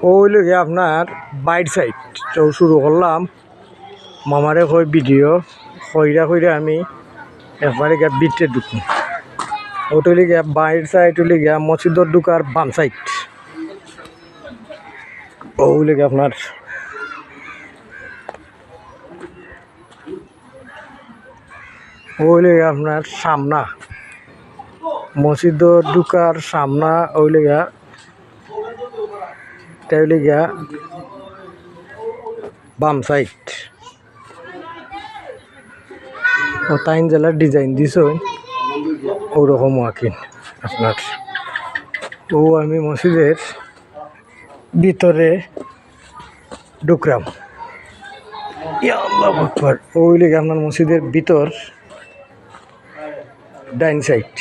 ওই লগে আপনার বাইট সাইড তো শুরু করলাম মামারে কই ভিডিও কইরা আমি একবারে গিয়া বিটে ঢুকুন ওটা লিগে বাইট সাইড লিগে মসজিদর ঢুকার বাম সাইড ওই লগে আপনার ওই লগে আপনার সামনা মসজিদর ঢুকার সামনা ওই লেগা তাই লিগা বাম সাইড ও তাইন জেলার ডিজাইন দিছ ওরকম আঁকিন আপনার ও আমি মসজিদের ভিতরে ঢুকলাম ওই লেগে আপনার মসজিদের ভিতর ডাইন সাইড